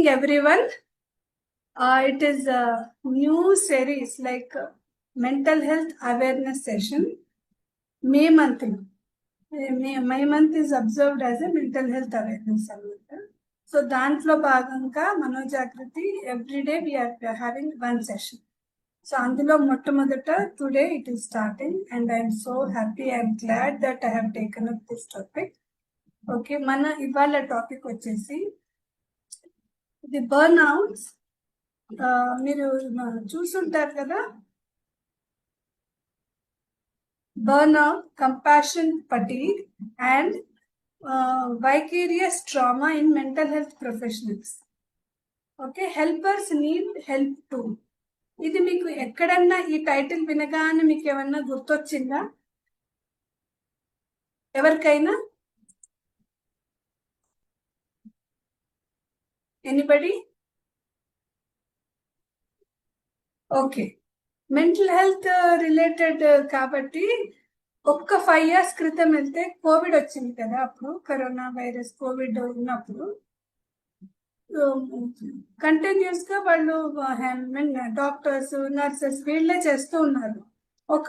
evening, everyone. It is a new series like mental health awareness session. May month. May month is observed as a mental health awareness. So, దాంట్లో భాగంగా Manojagrithi, every day we are having one session. So, అందులో మొట్టమొదట today it is starting, and I am so happy. I am glad that I have taken up this topic. Okay, మన ఇవాళ topic వచ్చేసి the బర్న్అవుట్స్. మీరు చూసుంటారు కదా, burnout, compassion fatigue, and vicarious trauma in mental health professionals. Okay, helpers need help too. ఇది మీకు ఎక్కడన్నా ఈ టైటిల్ వినగానే మీకు ఏమన్నా గుర్తొచ్చిందా ఎవరికైనా? Anybody? Okay, mental health related కాబట్టి ఒక్క 5 years క్రితం వెళ్తే కోవిడ్ వచ్చింది కదా, అప్పుడు కరోనా వైరస్ కోవిడ్ ఉన్నప్పుడు కంటిన్యూస్ గా వాళ్ళు డాక్టర్స్ నర్సెస్ వీళ్ళే చేస్తూ ఉన్నారు. ఒక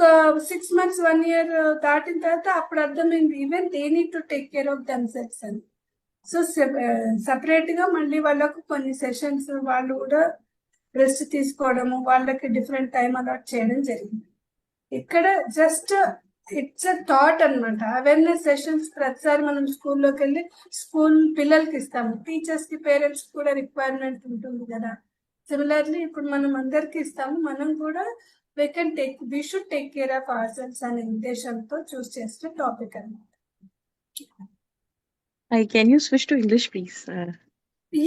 6 months 1 year దాటిన తర్వాత అప్పుడు అర్థమైంది even they need to take care of themselves అని. సో సపరేట్ గా మళ్ళీ వాళ్ళకు కొన్ని సెషన్స్ వాళ్ళు కూడా రెస్ట్ తీసుకోవడము, వాళ్ళకి డిఫరెంట్ టైం అలాట్ చేయడం జరిగింది. ఇక్కడ జస్ట్ ఇట్స్ అ థాట్ అనమాట. అవేర్నెస్ సెషన్స్ ప్రతిసారి మనం స్కూల్లోకి వెళ్ళి స్కూల్ పిల్లలకి ఇస్తాము, టీచర్స్ కి పేరెంట్స్ కూడా రిక్వైర్మెంట్ ఉంటుంది కదా. సిమిలర్లీ ఇప్పుడు మనం అందరికి ఇస్తాము, మనం కూడా we should take care of ourselves అనే ఉద్దేశంతో చూస్ చేసిన టాపిక్ అనమాట. Can you switch to English, please?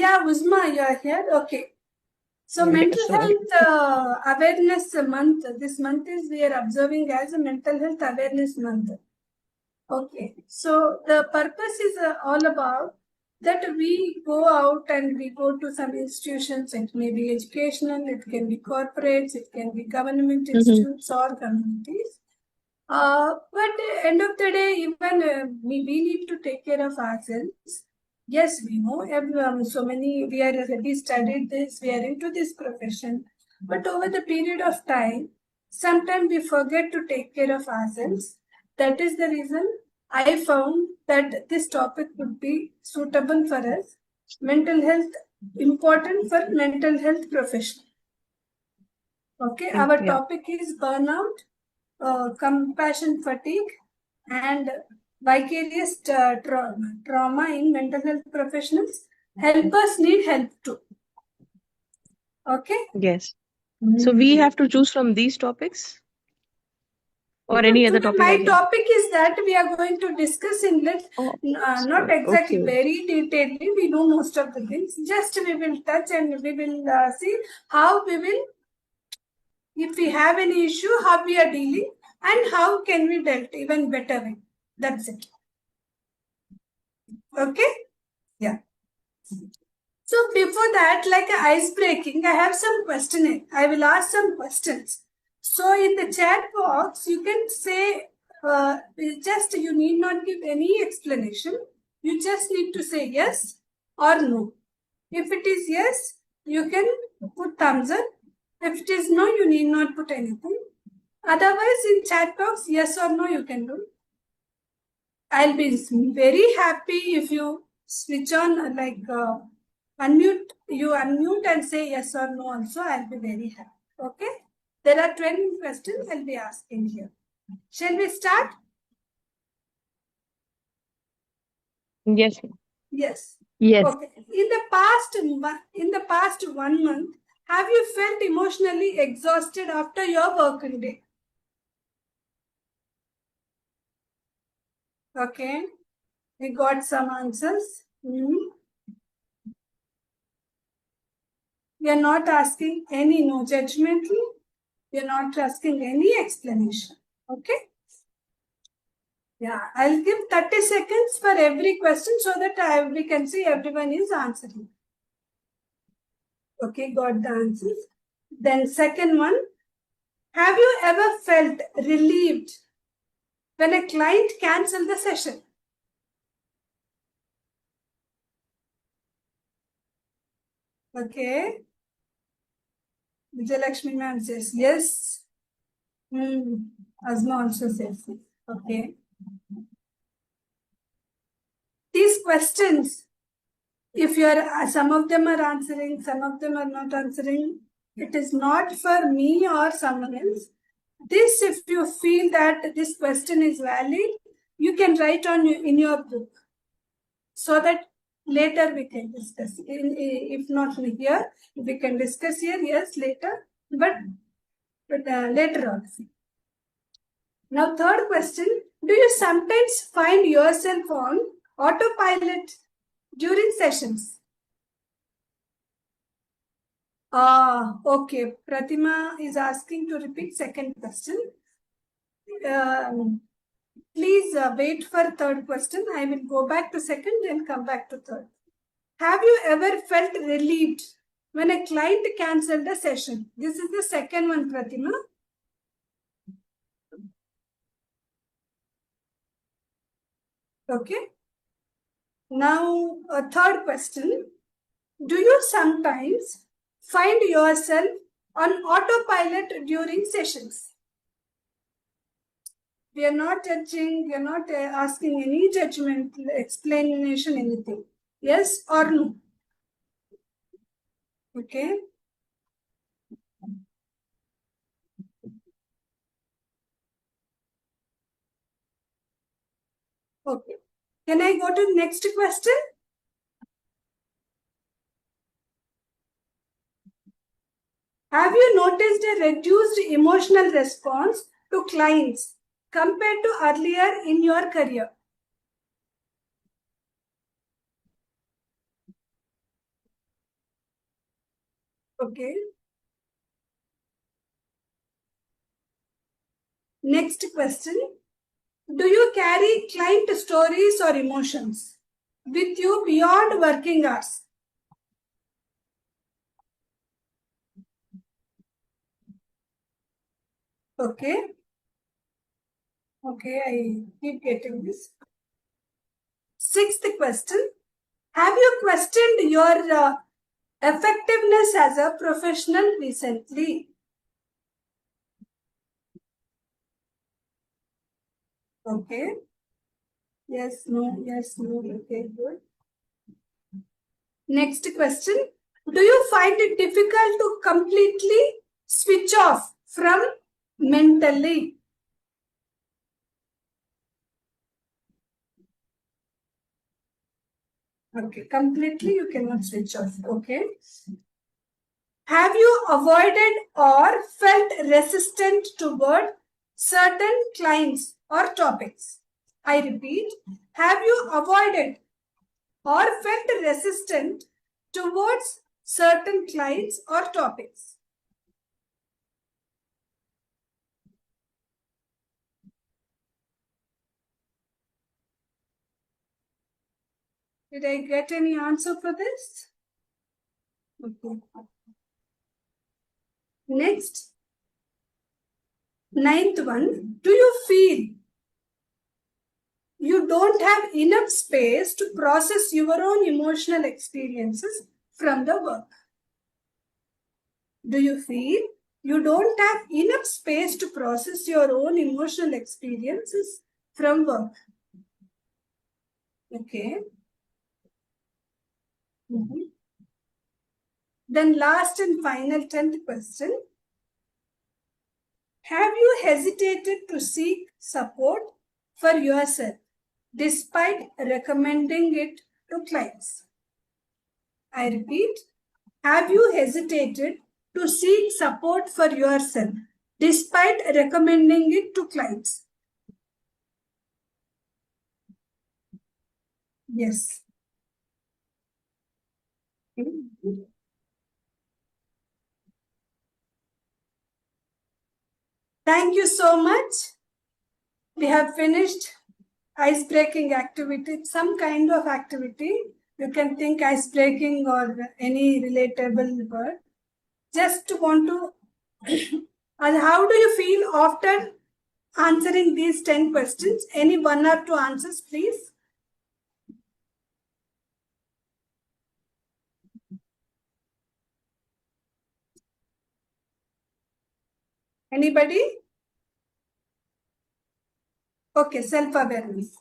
Yeah, Uzma, you are here. Okay. So mental health awareness month. This month is we are observing as a mental health awareness month. Okay. So the purpose is all about that we go out and we go to some institutions. It may be educational, it can be corporates, it can be government institutes or communities. But end of the day, even we need to take care of ourselves. Yes, we know so many, we are already studied this, we are into this profession, but over the period of time, sometimes we forget to take care of ourselves. That is the reason I found that this topic would be suitable for us. Mental health, important for mental health professional. Okay, our topic is burnout, compassion fatigue, and vicarious trauma in mental health professionals. Helpers need help too. Okay? Yes. So we have to choose from these topics or any other topic? My topic is that we are going to discuss in length, not exactly very detailedly. We know most of the things. Just we will touch and we will see how we will, if we have any issue, how we are dealing and how can we deal even better way. That's it. Okay? Yeah. So before that, like ice breaking, I have some questioning. I will ask some questions. So in the chat box, you can say, just you need not give any explanation. You just need to say yes or no. If it is yes, you can put thumbs up. If it is no, you need not put anything. Otherwise, in chat box, yes or no, you can do. I'll be very happy if you switch on, like unmute. You unmute and say yes or no also. I'll be very happy. Okay? There are 20 questions I'll be asking here. Shall we start? Yes. Yes. Yes. Okay. In the past 1 month, have you felt emotionally exhausted after your working day? Okay. We got some answers. We are not asking any, no judgmental. We are not asking any explanation. Okay? Yeah, I'll give 30 seconds for every question so that we can see everyone is answering. Okay, got the answers. Then second one, have you ever felt relieved when a client cancelled the session? Okay. Vijayalakshmi ma'am says yes. Asma also says yes. Okay. These questions, if you are, some of them are answering, some of them are not answering, it is not for me or someone else. This, if you feel that this question is valid, you can write on in your book, so that later we can discuss. If not here, we can discuss here, yes, later, but later on. Now, third question, do you sometimes find yourself on autopilot during sessions? Okay. Pratima is asking to repeat second question. Please wait for third question. I will go back to second and come back to third. Have you ever felt relieved when a client cancelled a session? This is the second one, Pratima. Okay. Now, a third question. Do you sometimes find yourself on autopilot during sessions? We are not judging, we are not asking any judgment, explanation, anything. Yes or no? Okay. Okay. Can I go to the next question? Have you noticed a reduced emotional response to clients compared to earlier in your career? Okay. Next question. Do you carry client stories or emotions with you beyond working hours? Okay. Okay, I keep getting this. Sixth question. Have you questioned your effectiveness as a professional recently? Okay. Yes, no, yes, no. Okay, good. Next question. Do you find it difficult to completely switch off from mentally? Okay, completely you cannot switch off. Okay. Have you avoided or felt resistant toward certain clients or topics? I repeat, have you avoided or felt resistant towards certain clients or topics? Did I get any answer for this? Okay. Next, ninth one. Do you feel you don't have enough space to process your own emotional experiences from the work? Do you feel you don't have enough space to process your own emotional experiences from work? Okay. Then last and final 10th question. Have you hesitated to seek support for yourself despite recommending it to clients? I repeat, have you hesitated to seek support for yourself despite recommending it to clients? Yes. Thank you so much. We have finished ice-breaking activity, some kind of activity. You can think ice-breaking or any relatable word. Just want to, and how do you feel after answering these 10 questions? Any one or two answers, please? Anybody? Okay, self-awareness.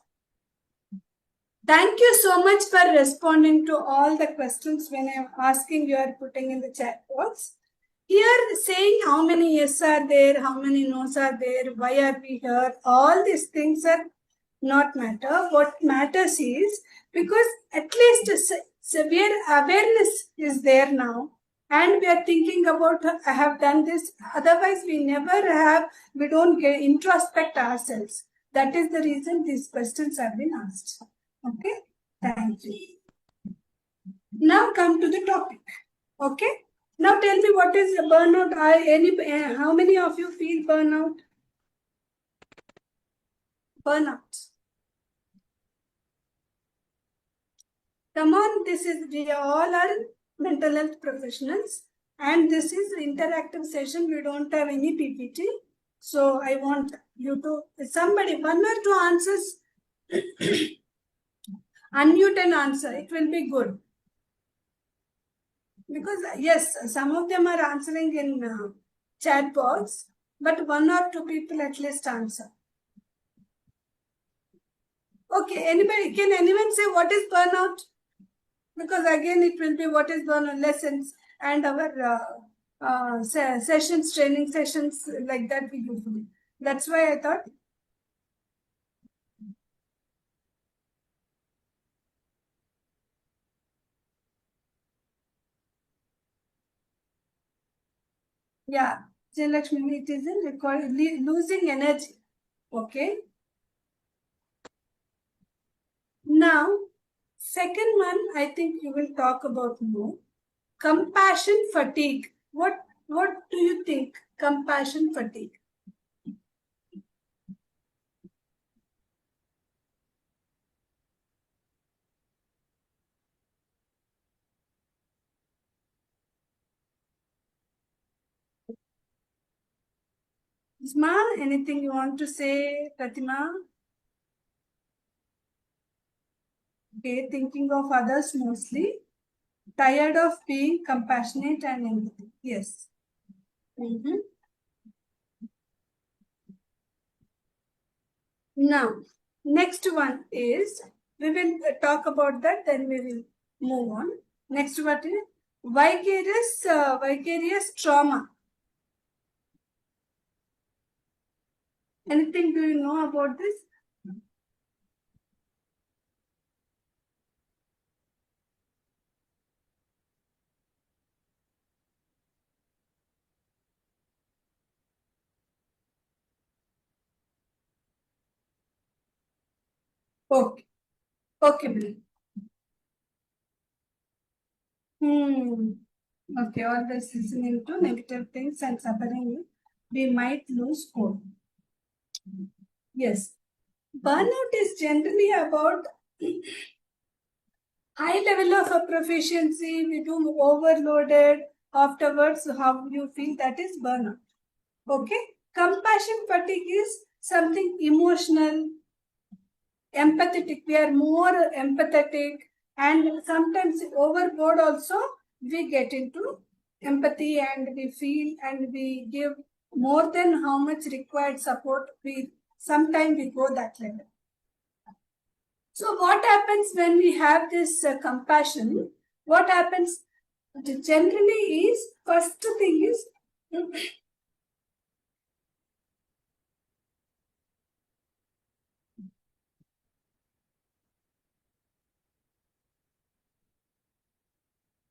Thank you so much for responding to all the questions when I'm asking, you are putting in the chat box. Here, saying how many yes are there, how many no's are there, why are we here, all these things are not matter. What matters is, because at least severe awareness is there now, and we are thinking about, I have done this. Otherwise, we don't get introspect ourselves. That is the reason these questions have been asked. Okay, thank you. Now come to the topic. Okay, now tell me, what is burnout? How many of you feel burnout? Burnout. Come on, we all are mental health professionals, and this is interactive session. We don't have any PPT. So I want you to, somebody, one or two answers, unmute and answer. It will be good. Because yes, some of them are answering in chat box, but one or two people at least answer. Okay, can anyone say what is burnout? Because again, it will be what is burnout lessons and our sessions, training sessions like that we usually. That's why I thought. Yeah, Jayalakshmi, it is in losing energy. Okay. Now, second one, I think you will talk about more. Compassion fatigue. What do you think? Compassion fatigue. Isma, anything you want to say, Pratima? Okay, thinking of others mostly. Tired of being compassionate and empathy. Yes. Now, next one is, we will talk about that, then we will move on. Next one is vicarious trauma. Anything do you know about this? Okay. Okay, Okay, always listening to negative things and suffering, we might lose hope. Yes. Burnout is generally about high level of a proficiency, we do overloaded, afterwards how you feel, that is burnout. Okay. Compassion fatigue is something emotional, empathetic. We are more empathetic, and sometimes overboard also we get into empathy, and we feel and we give more than how much required support. Sometimes we go that level. So what happens when we have this compassion? What happens generally is, first thing is,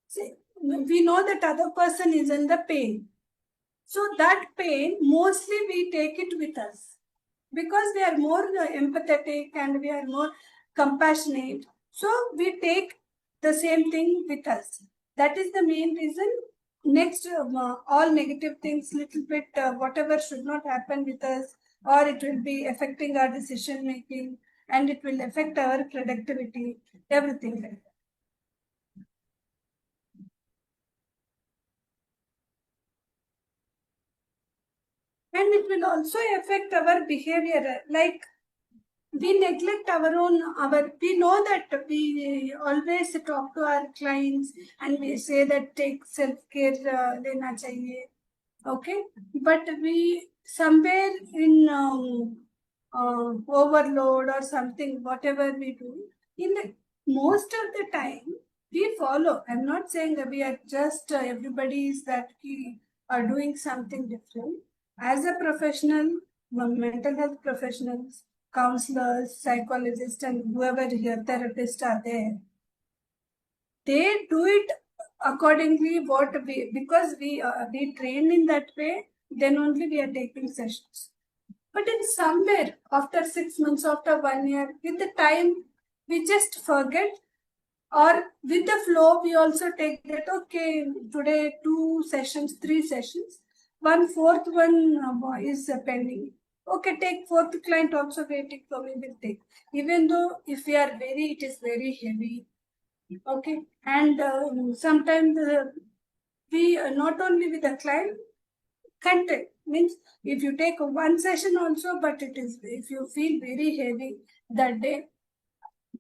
see, we know that other person is in the pain. So that pain, mostly we take it with us because we are more empathetic and we are more compassionate. So we take the same thing with us. That is the main reason. Next, all negative things, little bit, whatever should not happen with us, or it will be affecting our decision making, and it will affect our productivity, everything like that. And it will also affect our behavior, like we neglect we know that we always talk to our clients and we say that take self-care lena chahiye. Okay, but we somewhere in overload or something, whatever we do, in the, most of the time we follow. I'm not saying that we are just everybody is that we are doing something different. As a professional, mental health professionals, counselors, psychologists, and whoever here therapists are there, they do it accordingly what we, because we train in that way, then only we are taking sessions. But in somewhere after 6 months, after 1 year, with the time we just forget, or with the flow we also take that, okay, today 2 sessions, 3 sessions, one fourth one is pending. Okay, take fourth client also waiting for me, will take. Even though if we are very, it is very heavy. Okay, and sometimes we not only with the client, content means if you take one session also, but it is, if you feel very heavy that day,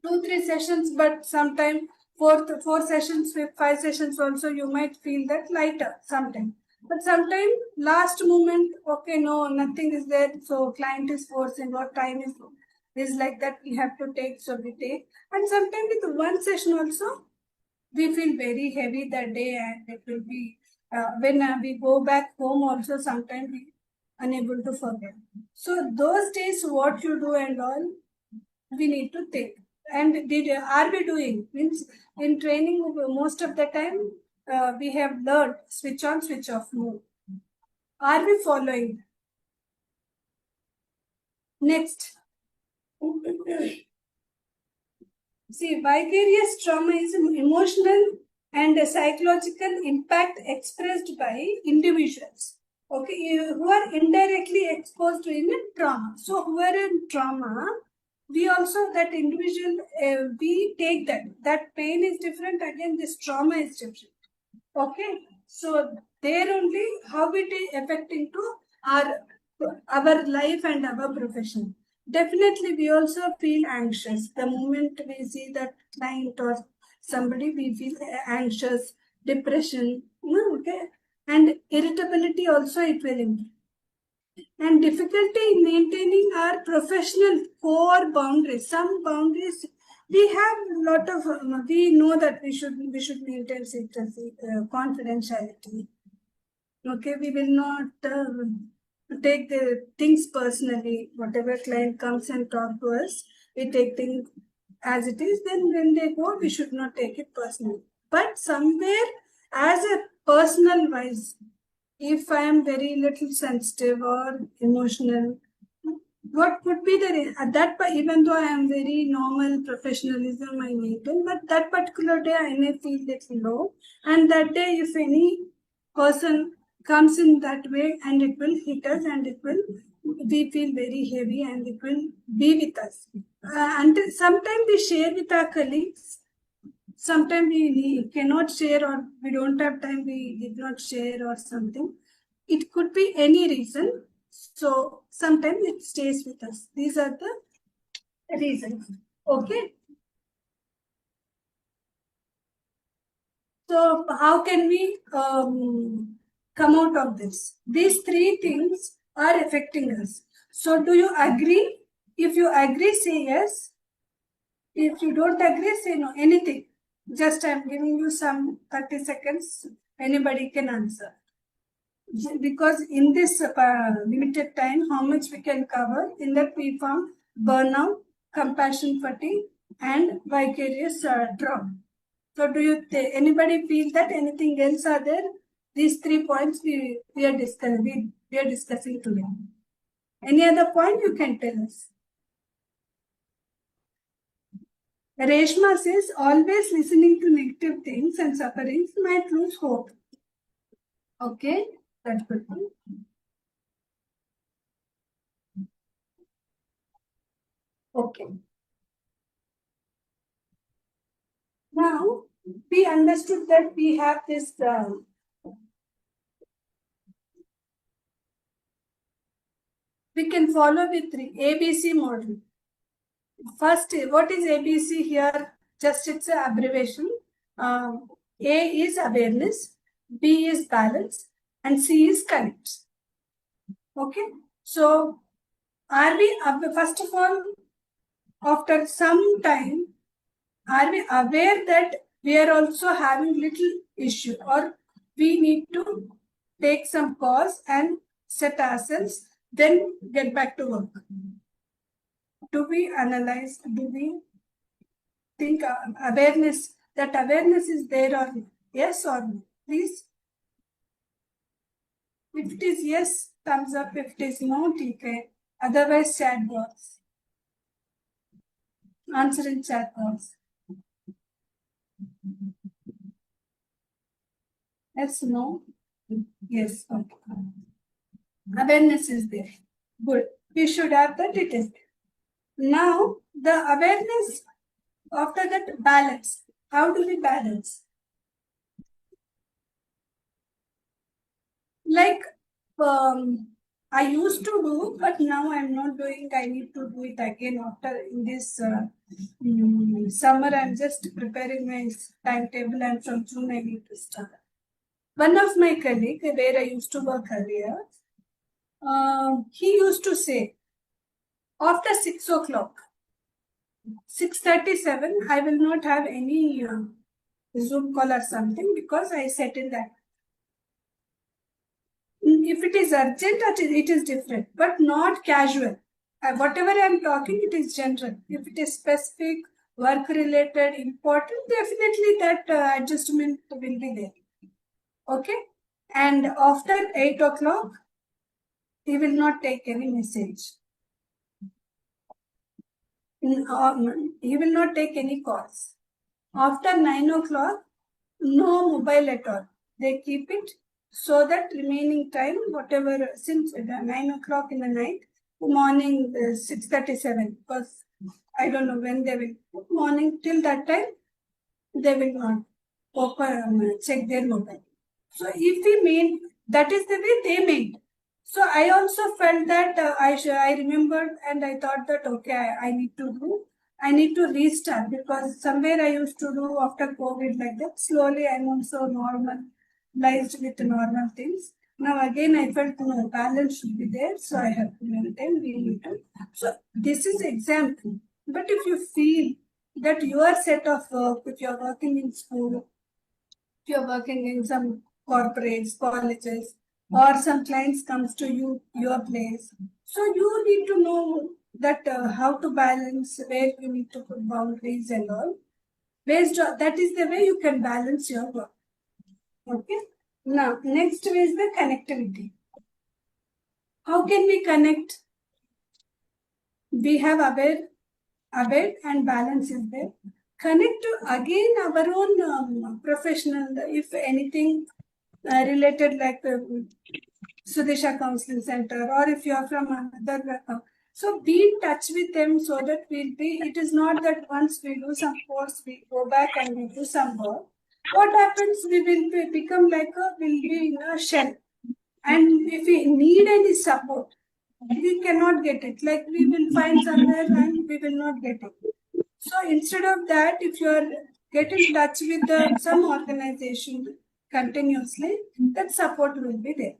2 3 sessions, but sometimes four sessions with 5 sessions also, you might feel that lighter sometimes. But sometimes last moment, okay, no, nothing is there, so client is forcing or time is like that, we have to take, so we take. And sometimes with one session also, we feel very heavy that day, and it will be when we go back home also, sometimes we unable to forget. So those days what you do and all, we need to think. And did are we doing, means in training most of the time we have learned switch on switch off mode. Are we following? Next. See, vicarious trauma is an emotional and a psychological impact expressed by individuals, okay, who are indirectly exposed to in trauma. So, who are in trauma, we also, that individual, we take that pain is different. Again, this trauma is different. Okay, so there only how it is affecting to our life and our profession. Definitely, we also feel anxious. The moment we see that client or somebody, we feel anxious, depression, okay, and irritability also it will improve. And difficulty in maintaining our professional core boundaries. Some boundaries we have a lot of. We know that we should maintain secrecy, confidentiality. Okay, we will not take the things personally. Whatever client comes and talk to us, we take things as it is. Then when they go, we should not take it personally. But somewhere, as a personal wise, if I am very little sensitive or emotional, what could be the at that even though I am very normal professionalism I maintain, but that particular day I may feel little low, and that day if any person comes in that way, and it will hit us, and it will, we feel very heavy, and it will be with us. And sometimes we share with our colleagues, sometimes we cannot share, or we don't have time, we did not share or something. It could be any reason. So sometimes it stays with us. These are the reasons. Okay. So how can we come out of this? These three things are affecting us. So do you agree? If you agree, say yes. If you don't agree, say no. Anything. Just I'm giving you some 30 seconds. Anybody can answer. Because in this limited time, how much we can cover, in that we found burnout, compassion fatigue, and vicarious trauma. So do you anybody feel that anything else are there? These 3 points we are discussing today. Any other point you can tell us? Reshma says, always listening to negative things and sufferings might lose hope. Okay, that's good. Okay. Now, we understood that we have this we can follow with three ABC model. First, what is ABC here? Just it's an abbreviation. A is awareness, B is balance, and C is correct. Okay. So are we, first of all, after some time, are we aware that we are also having little issue, or we need to take some pause and set ourselves, then get back to work? Do we analyze? Do we think awareness, that awareness is there, or yes or no? Please. If it is yes, thumbs up. If it is no, okay. Otherwise, chat box. Answer in chat box. Yes, no. Yes, okay. Awareness is there. Good. We should have that, it is there. Now, the awareness, after that, balance. How do we balance? Like, I used to do, but now I'm not doing. I need to do it again after in this summer. I'm just preparing my timetable, and from June I need to start. One of my colleagues, where I used to work earlier, he used to say, after 6 o'clock, 6:37, I will not have any Zoom call or something, because I set in that. If it is urgent, it is different, but not casual. Whatever I am talking, it is general. If it is specific, work related, important, definitely that adjustment will be there. Okay? And after 8 o'clock, he will not take any message. He will not take any calls. After 9 o'clock, no mobile at all. They keep it so that remaining time, whatever, since 9 o'clock in the night, morning 6:37, because I don't know when they will, morning till that time, they will not open, check their mobile. So if we made, that is the way they made. So I also felt that I remembered, and I thought that, okay, I need to restart, because somewhere I used to do after COVID like that. Slowly I'm also normalized with normal things. Now again I felt no, balance should be there, so I have to maintain. We need to. So this is example. But if you feel that your set of work, if you're working in school, if you're working in some corporates, colleges, or some clients comes to you, your place, so you need to know that how to balance, where you need to put boundaries and all. Based on that is the way you can balance your work. Okay. Now, next is the connectivity. How can we connect? We have aware and balance is there. Connect to again our own professional, if anything related, like Sudisha Counseling Center, or if you are from another. So be in touch with them, so that it is not that once we do some course, we go back and we do some work. What happens, we will become like will be in a shell. And if we need any support, we cannot get it. Like we will find somewhere and we will not get it. So instead of that, if you are get in touch with some organization continuously, that support will be there.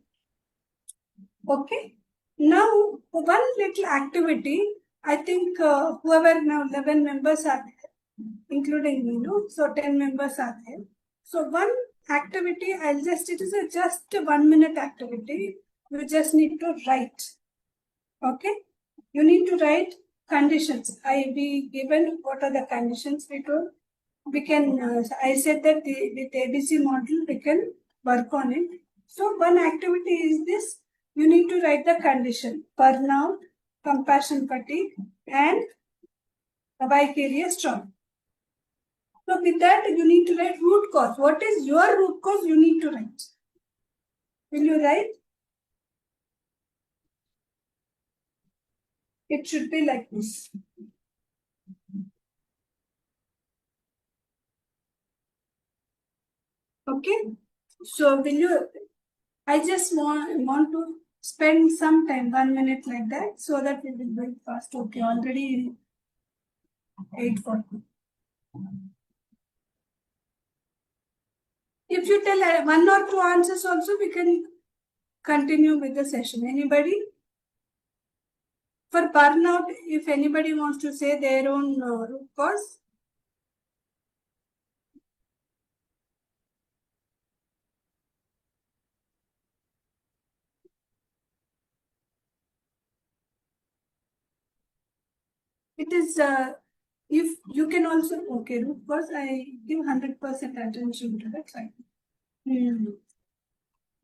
Okay. Now, one little activity, I think whoever now 11 members are there, including me, no? So 10 members are there. So one activity, it is just a 1 minute activity. You just need to write. Okay. You need to write conditions. I be given what are the conditions we told. We can, I said that with ABC model, we can work on it. So one activity is this. You need to write the condition: burnout, compassion fatigue, and vicarious trauma. So with that, you need to write root cause. What is your root cause? You need to write. Will you write? It should be like this. Okay. So will you? I just want to spend some time, 1 minute like that, so that we will go fast. Okay, already 8:40. If you tell one or two answers also, we can continue with the session. Anybody? For burnout, if anybody wants to say their own root cause. It is, if you can also, okay, root cause, I give 100% attention to that. Right?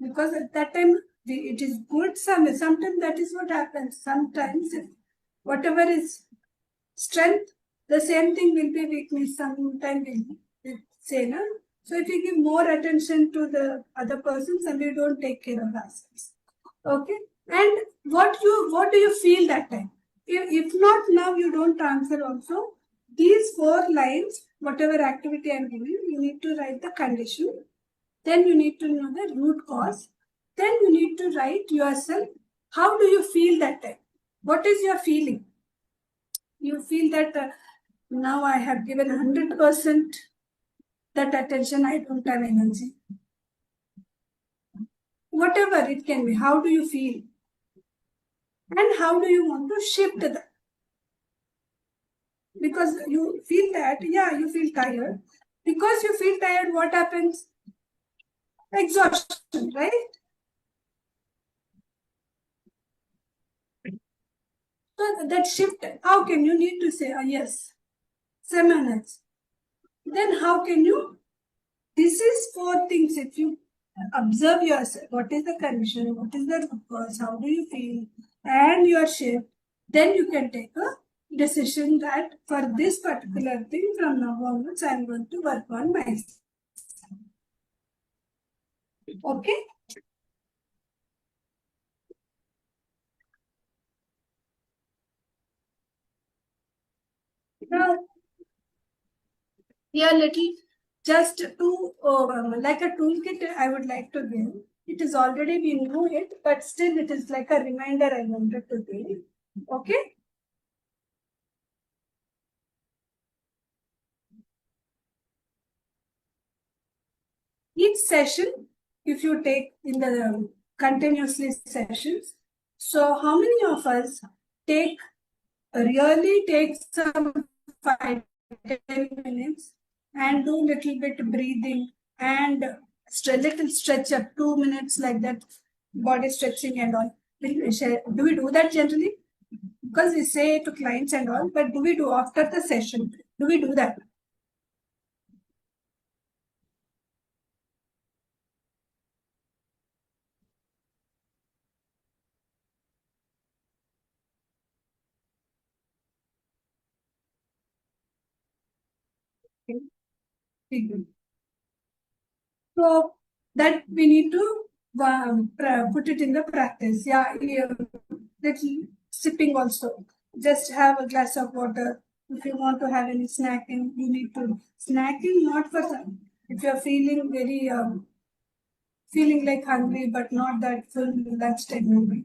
Because at that time, it is good. Sometimes that is what happens. Sometimes, if whatever is strength, the same thing will be weakness. Sometimes we'll say, no? So if you give more attention to the other persons and we don't take care of ourselves. Okay? And what do you feel that time? If not now, you don't answer also. These 4 lines, whatever activity I'm giving, you need to write the condition. Then you need to know the root cause. Then you need to write yourself, how do you feel that time? What is your feeling? You feel that now I have given 100% that attention, I don't have energy. Whatever it can be, how do you feel? And how do you want to shift that? Because you feel that, yeah, you feel tired. Because you feel tired, what happens? Exhaustion, right? So that shift, how can you need to say, yes, 7 minutes. Then how can you? This is 4 things. If you observe yourself, what is the condition, what is the root cause, how do you feel, and your shift, then you can take a decision that for this particular thing from now onwards, I am going to work on myself. Okay? Now, here little, just to like a toolkit I would like to give. It is already we know it, but still it is like a reminder I wanted to give. Okay? Each session, if you take in the continuously sessions, so how many of us really take some 5-10 minutes and do little bit breathing and little stretch up 2 minutes like that, body stretching and all. Do we do that generally? Because we say to clients and all, but do we do after the session? Do we do that? Okay. So that we need to put it in the practice. Yeah, little sipping also. Just have a glass of water. If you want to have any snacking, you need to snacking not for some. If you're feeling very feeling like hungry but not that full lunchtime maybe.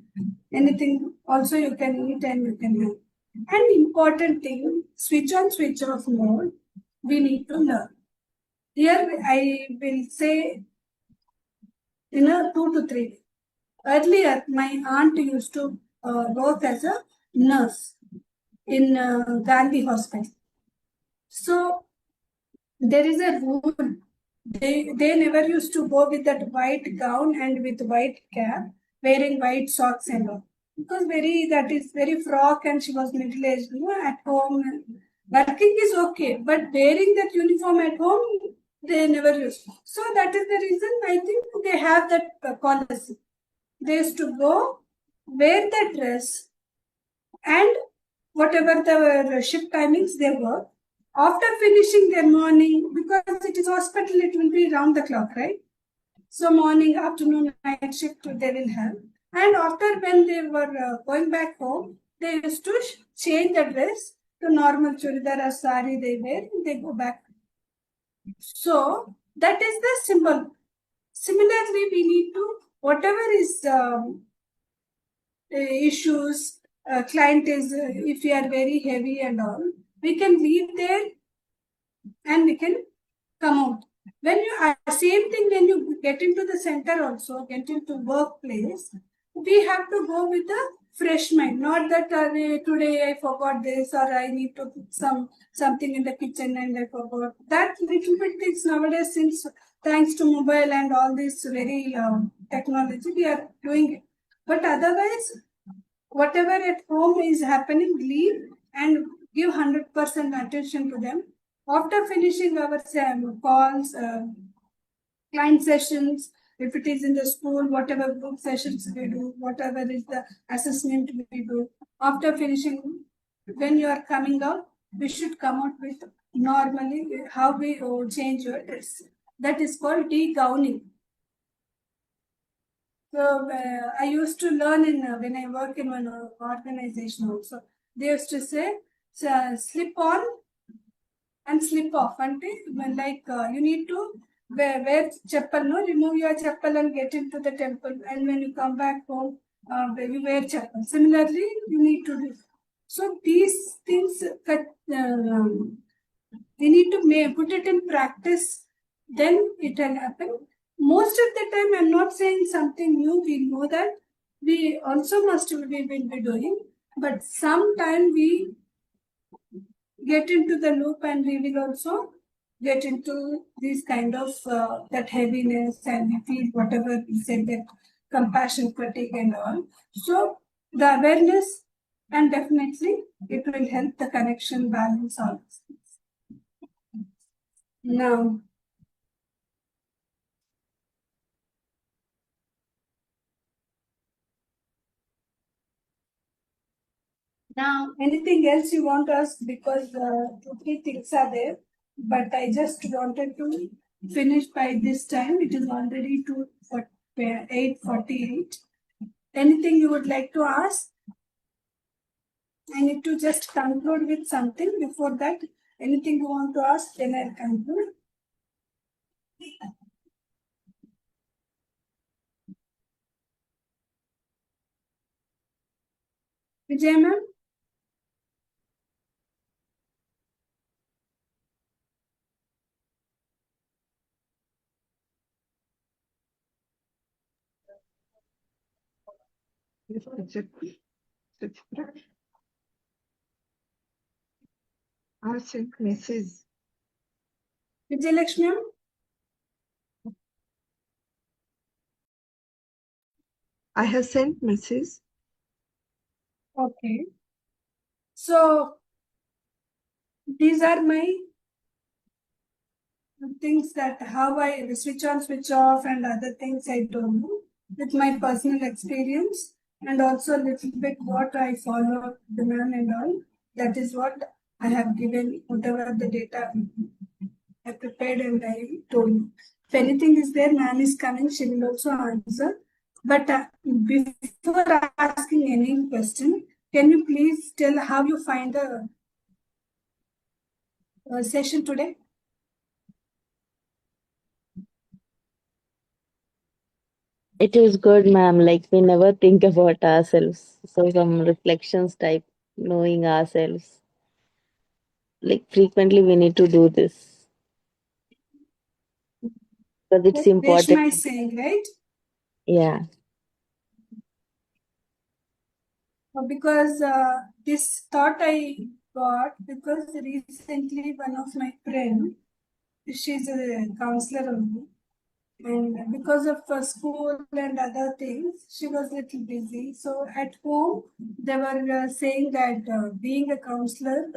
Anything also you can eat and you can have. And important thing, switch on, switch off mode. We need to learn. Here I will say in a 2 to 3 days. Earlier, my aunt used to work as a nurse in Gandhi Hospital. So there is a rule. They never used to go with that white gown and with white cap, wearing white socks and all. Because that is very frock and she was middle aged, at home. Working is okay, but wearing that uniform at home, they never used. So that is the reason I think they have that policy. They used to go, wear the dress, and whatever the shift timings they work. After finishing their morning, because it is hospital, it will be round the clock, right? So morning, afternoon, night shift they will have. And after when they were going back home, they used to change the dress to normal churidar or sari they wear and they go back. So that is the symbol. Similarly, we need to, whatever is issues, client is, if we are very heavy and all, we can leave there and we can come out. When you same thing when you get into the center also, get into workplace, we have to go with a fresh mind. Not that today I forgot this or I need to put something in the kitchen and I forgot. That little bit things nowadays, since thanks to mobile and all this very technology, we are doing it. But otherwise, whatever at home is happening, leave and give 100% attention to them. After finishing our calls, client sessions, if it is in the school, whatever group sessions we do, whatever is the assessment we do, after finishing, when you are coming out, we should come out with normally how we change your dress. That is called de-gowning. So I used to learn in when I work in one organization also. They used to say, slip on and slip off. And like you need to wear chappal, no? Remove your chappal and get into the temple. And when you come back home, you wear chappal. Similarly, you need to do. So these things, we need to put it in practice. Then it will happen. Most of the time, I'm not saying something new. We know that we also we will be doing. But sometime we get into the loop and we will also get into this kind of that heaviness and we feel whatever we said, that compassion fatigue and all. So the awareness, and definitely it will help the connection balance all these things. Now, anything else you want to ask? Because 2-3 things are there, but I just wanted to finish by this time. It is already 8:48. Anything you would like to ask? I need to just conclude with something. Before that, anything you want to ask, then I'll conclude. Vijay ma'am? Suchitra, I sent message. Vijay Lakshmi ma'am? I have sent message. Okay. So, these are my things that how I switch on, switch off, and other things I don't know with my personal experience, and also a little bit what I follow the man and all. That is what I have given, whatever the data I prepared and I told you. If anything is there, man is coming, she will also answer. But before asking any question, can you please tell how you find the session today? It is good, ma'am. Like we never think about ourselves. So some reflections type, knowing ourselves. Like frequently we need to do this. Because it's important. Reshma is saying, right? Yeah. Because this thought I got because recently one of my friend, she's a counselor only, and because of school and other things, she was a little busy. So at home, they were saying that being a counselor,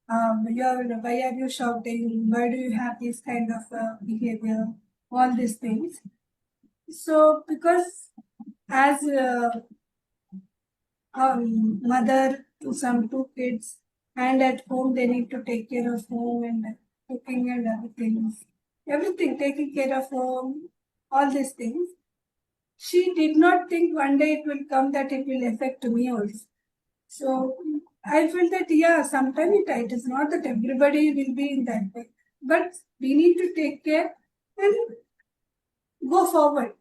why are you shouting? Why do you have this kind of behavior? All these things. So because as mother to some two kids, and at home they need to take care of home and cooking and other things. Everything, taking care of home, all these things. She did not think one day it will come that it will affect me also. So I feel that sometimes it is not that everybody will be in that way, but we need to take care and go forward.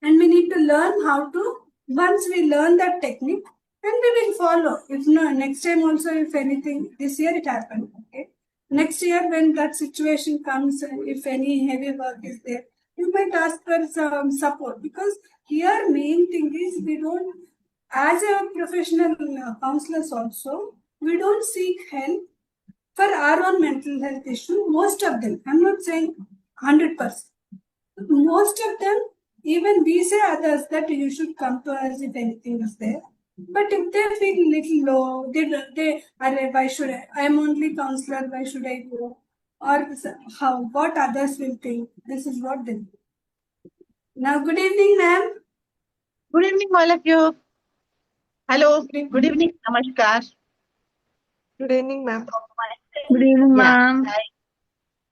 And we need to learn how to, once we learn that technique, and we will follow. If no, next time also, if anything, this year it happened, okay? Next year, when that situation comes, if any heavy work is there, you might ask for some support, because here main thing is we don't, as a professional counselors also, we don't seek help for our own mental health issue. Most of them, I'm not saying 100%. Most of them, even we say others that you should come to us if anything is there. But if they feel little low, they are, why should I am only counselor, why should I go? Or how, what others will think. This is what they do. Now, good evening, ma'am. Good evening, all of you. Hello. Good evening. Namaskar. Good evening, ma'am. Good evening, Yeah. ma'am. Hi.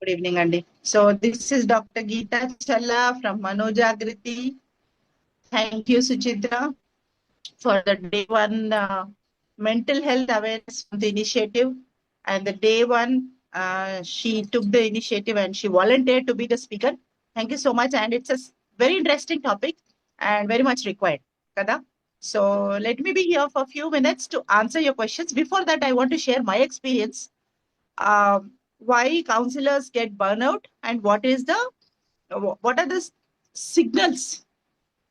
Good evening, Andy. So this is Dr. Geeta Challa from Manojagrithi. Thank you, Suchitra, for the day one mental health awareness from the initiative. And the day one, she took the initiative and she volunteered to be the speaker. Thank you so much. And it's a very interesting topic and very much required. Kada? So let me be here for a few minutes to answer your questions. Before that, I want to share my experience. Why counselors get burnout and what are the signals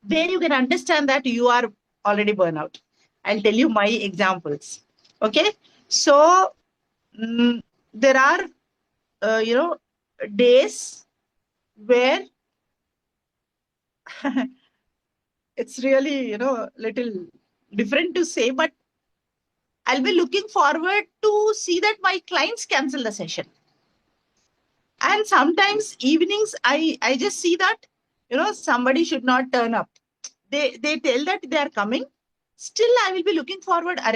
where you can understand that you are already burnout. I'll tell you my examples. Okay. So there are, days where it's really, little different to say, but I'll be looking forward to see that my clients cancel the session. And sometimes evenings, I just see that, somebody should not turn up. They tell that they are coming. Still, I will be looking forward. Are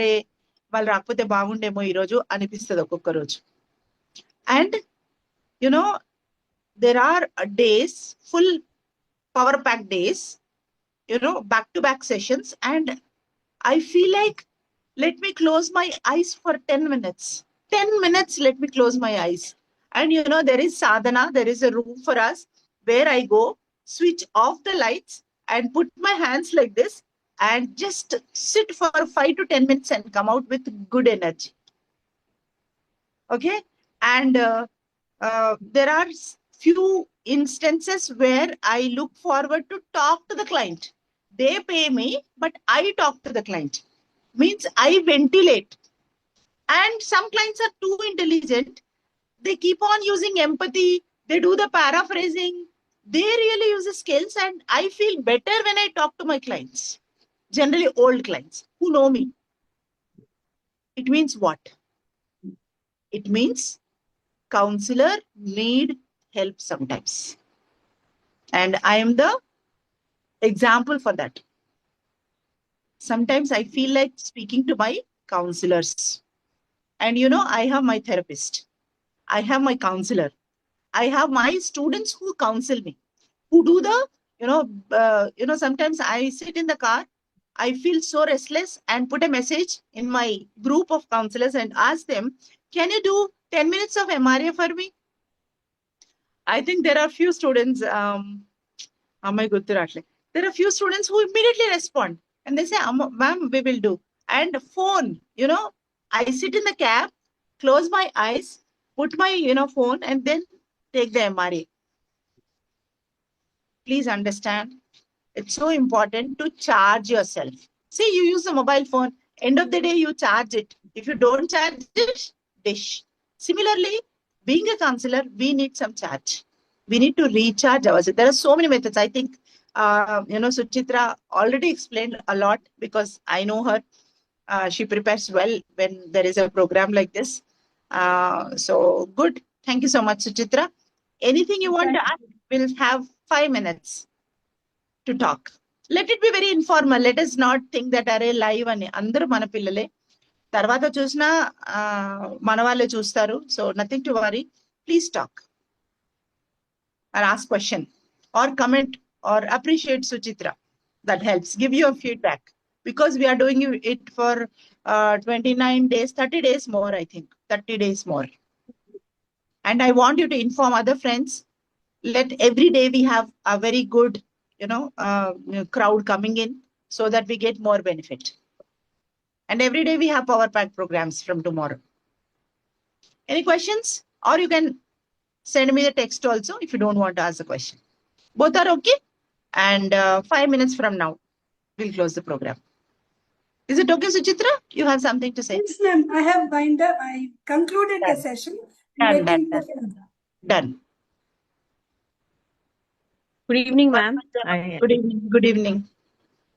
వాళ్ళు రాకపోతే బాగుండేమో ఈరోజు అనిపిస్తుంది ఒక్కొక్క రోజు. And, there are days, full power pack days, back-to-back sessions. And I feel like, let me close my eyes for 10 minutes. 10 minutes, let me close my eyes. And, there is sadhana, there is a room for us where I go, switch off the lights and put my hands like this and just sit for 5 to 10 minutes and come out with good energy. Okay. And there are few instances where I look forward to talk to the client. They pay me, but I talk to the client. Means I ventilate. And some clients are too intelligent. They keep on using empathy. They do the paraphrasing. They really use the skills. And I feel better when I talk to my clients. Generally old clients who know me. It means what? It means counselor need help sometimes. And I am the example for that. Sometimes I feel like speaking to my counselors. And I have my therapist. I have my counselor. I have my students who counsel me, who do the, sometimes I sit in the car, I feel so restless and put a message in my group of counselors and ask them, can you do 10 minutes of MRA for me? I think there are few students, there are few students who immediately respond and they say, ma'am, we will do. And phone, I sit in the cab, close my eyes, put my, phone and then take the MRA. Please understand, it's so important to charge yourself. See, you use the mobile phone, end of the day, you charge it. If you don't charge it, dish. Similarly, being a counselor, we need some charge. We need to recharge ourselves. There are so many methods. I think, Suchitra already explained a lot because I know her. She prepares well when there is a program like this. So good. Thank you so much, Suchitra. Anything you want to ask? We'll have 5 minutes to talk. Let it be very informal. Let us not think that are live ani andaru mana pillale tarvata chusna manavalle chustaru. So nothing to worry. Please talk or ask question or comment or appreciate Suchitra. That helps. Give you a feedback because we are doing it for 29 days, 30 days more, I think 30 days more. And I want you to inform other friends. Let every day we have a very good, crowd coming in so that we get more benefit. And every day we have power pack programs from tomorrow. Any questions or you can send me the text also if you don't want to ask the question. Both are okay. And 5 minutes from now, we'll close the program. Is it okay, Suchitra? You have something to say? Yes, ma'am. I have wind up. I concluded the Done. session. Done, Waiting done, for Done. Good evening, ma'am. Good evening. Good evening.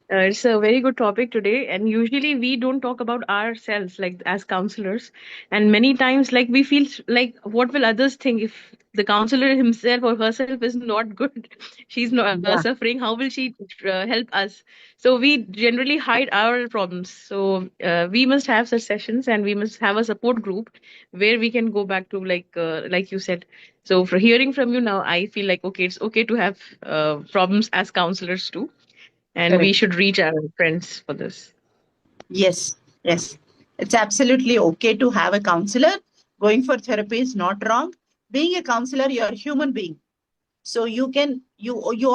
It's a very good topic today, and usually we don't talk about ourselves like as counselors, and many times like we feel like what will others think if the counselor himself or herself is not good, she's not Yeah. suffering, how will she help us? So we generally hide our problems. So we must have such sessions, and we must have a support group where we can go back to like you said. So for hearing from you now, I feel like okay, it's okay to have problems as counselors too, and we Correct. should reach our friends for this. Yes. Yes. It's absolutely okay to have a counselor. Going for therapy is not wrong. Being a counselor, you're a human being. So you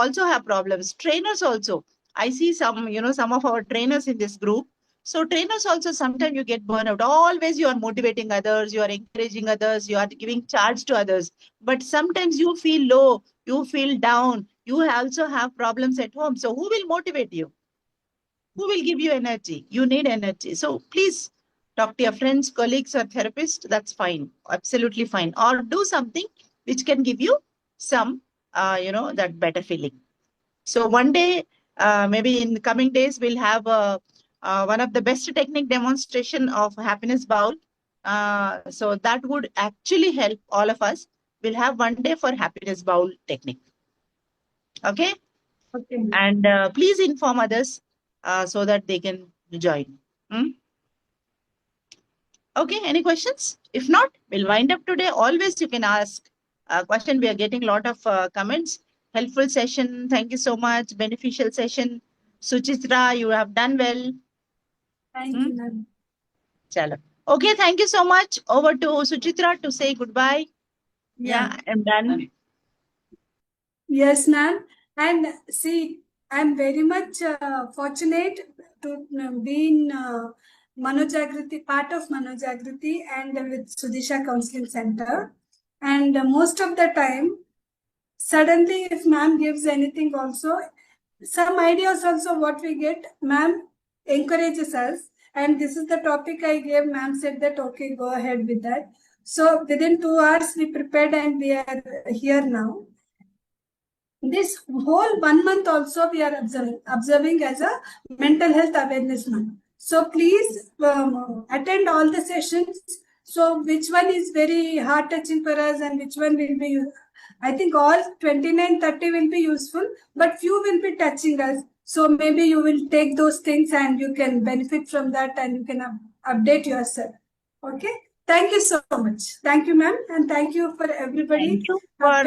also have problems. Trainers also. I see some of our trainers in this group. So trainers also sometimes you get burnout. Always you are motivating others, you are encouraging others, you are giving charge to others. But sometimes you feel low, you feel down, you also have problems at home. So who will motivate you? Who will give you energy? You need energy. So please talk to your friends, colleagues, or therapists. That's fine. Absolutely fine. Or do something which can give you some, that better feeling. So one day, maybe in the coming days, we'll have one of the best technique demonstration of happiness bowl. So that would actually help all of us. We'll have one day for happiness bowl technique. Okay? Okay, ma'am. And please inform others so that they can join. Okay, any questions? If not, we'll wind up today. Always you can ask a question. We are getting a lot of comments. Helpful session. Thank you so much. Beneficial session. Suchitra, you have done well. Thank you, ma'am. Chalo. Okay, thank you so much. Over to Suchitra to say goodbye. Yeah, I'm done. Yes, ma'am. And see, I'm very much fortunate to be in Manojagrithi, part of Manojagrithi, and with Sudisha Counselling Center. And most of the time, suddenly, if ma'am gives anything also, some ideas also what we get, ma'am encourages us. And this is the topic I gave, ma'am said that, okay, go ahead with that. So within 2 hours, we prepared and we are here now. This whole 1 month also we are observing as a mental health awareness month. So please attend all the sessions. So which one is very heart touching for us and which one will be, I think all 29, 30 will be useful, but few will be touching us. So maybe you will take those things and you can benefit from that and you can update yourself. Okay. Thank you so much. Thank you, ma'am. And thank you for everybody. Thank you for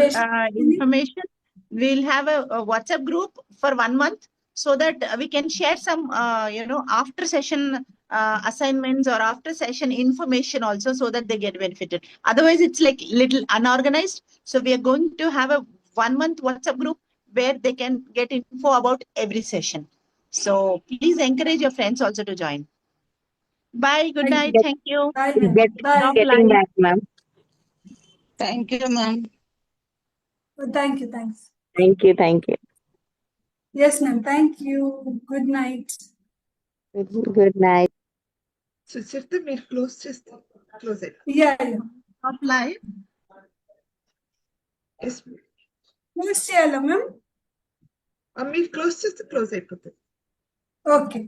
information. We'll have a WhatsApp group for 1 month so that we can share some, after session assignments or after session information also so that they get benefited. Otherwise, it's like little unorganized. So we are going to have a 1 month WhatsApp group where they can get info about every session. So please encourage your friends also to join. Bye. Good night. Thank you. Bye. Bye. Getting back, ma'am. Thank you, ma'am. Thank you. Thanks. Thank you. Thank you. Yes, ma'am. Thank you. Good night. Good night. Suchitra, మీరు close చేస్తే close it. Yeah. Not live. Yes, Close చేయాలా, ma'am? మీరు close చేస్తే close అయిపోతుంది. Okay.